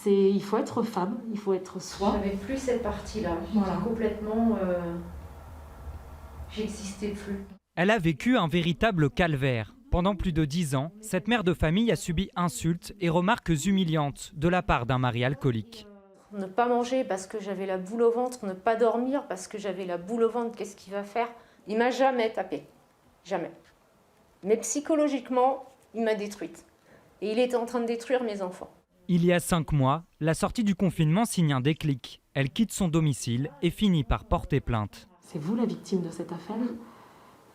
Il faut être femme, il faut être soi. Je n'avais plus cette partie-là. Voilà. Complètement, j'existais plus. Elle a vécu un véritable calvaire. Pendant plus de 10 ans, cette mère de famille a subi insultes et remarques humiliantes de la part d'un mari alcoolique. Ne pas manger parce que j'avais la boule au ventre, ne pas dormir parce que j'avais la boule au ventre, qu'est-ce qu'il va faire? Il m'a jamais tapé, jamais. Mais psychologiquement, il m'a détruite. Et il était en train de détruire mes enfants. Il y a 5 mois, la sortie du confinement signe un déclic. Elle quitte son domicile et finit par porter plainte. C'est vous la victime de cette affaire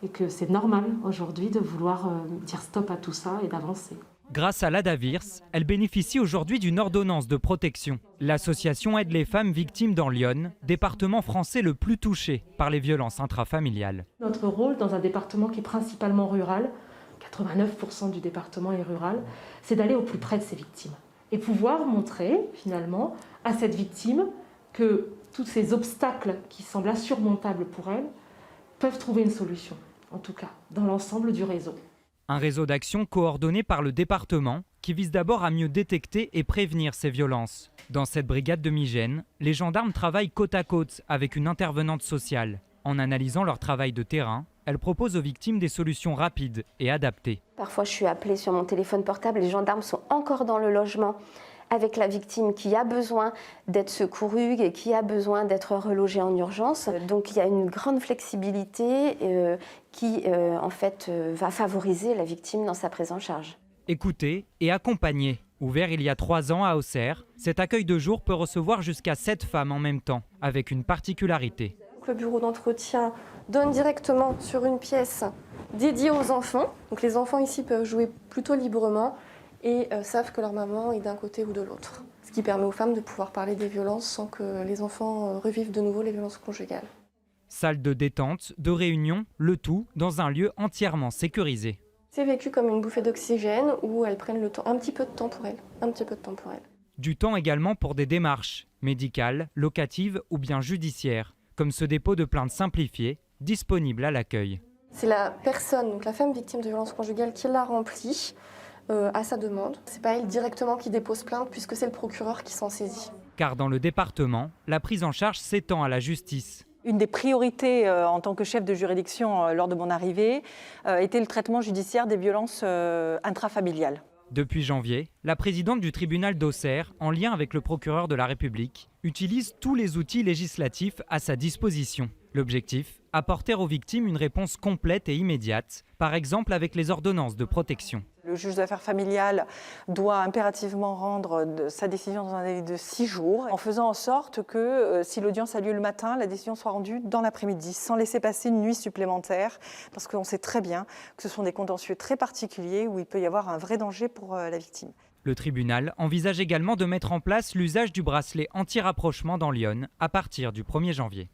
et que c'est normal aujourd'hui de vouloir dire stop à tout ça et d'avancer. Grâce à l'Adavirs, elle bénéficie aujourd'hui d'une ordonnance de protection. L'association aide les femmes victimes dans l'Yonne, département français le plus touché par les violences intrafamiliales. Notre rôle dans un département qui est principalement rural, 89% du département est rural, c'est d'aller au plus près de ces victimes. Et pouvoir montrer finalement à cette victime que tous ces obstacles qui semblent insurmontables pour elle peuvent trouver une solution, en tout cas dans l'ensemble du réseau. Un réseau d'action coordonné par le département qui vise d'abord à mieux détecter et prévenir ces violences. Dans cette brigade de Migène, les gendarmes travaillent côte à côte avec une intervenante sociale. En analysant leur travail de terrain, elle propose aux victimes des solutions rapides et adaptées. Parfois, je suis appelée sur mon téléphone portable, les gendarmes sont encore dans le logement avec la victime qui a besoin d'être secourue et qui a besoin d'être relogée en urgence. Donc il y a une grande flexibilité qui en fait va favoriser la victime dans sa prise en charge. Écouter et accompagner. Ouvert il y a 3 ans à Auxerre, cet accueil de jour peut recevoir jusqu'à 7 femmes en même temps, avec une particularité. Le bureau d'entretien donne directement sur une pièce dédiée aux enfants. Donc les enfants ici peuvent jouer plutôt librement et savent que leur maman est d'un côté ou de l'autre. Ce qui permet aux femmes de pouvoir parler des violences sans que les enfants revivent de nouveau les violences conjugales. Salle de détente, de réunion, le tout dans un lieu entièrement sécurisé. C'est vécu comme une bouffée d'oxygène où elles prennent le temps, un petit peu de temps pour elles. Du temps également pour des démarches médicales, locatives ou bien judiciaires, comme ce dépôt de plainte simplifié, disponible à l'accueil. C'est la personne, donc la femme victime de violences conjugales, qui l'a rempli à sa demande. C'est pas elle directement qui dépose plainte puisque c'est le procureur qui s'en saisit. Car dans le département, la prise en charge s'étend à la justice. Une des priorités en tant que chef de juridiction lors de mon arrivée était le traitement judiciaire des violences intrafamiliales. Depuis janvier, la présidente du tribunal d'Auxerre, en lien avec le procureur de la République, utilise tous les outils législatifs à sa disposition. L'objectif, apporter aux victimes une réponse complète et immédiate, par exemple avec les ordonnances de protection. Le juge d'affaires familiales doit impérativement rendre sa décision dans un délai de 6 jours, en faisant en sorte que si l'audience a lieu le matin, la décision soit rendue dans l'après-midi, sans laisser passer une nuit supplémentaire, parce qu'on sait très bien que ce sont des contentieux très particuliers où il peut y avoir un vrai danger pour la victime. Le tribunal envisage également de mettre en place l'usage du bracelet anti-rapprochement dans l'Yonne à partir du 1er janvier.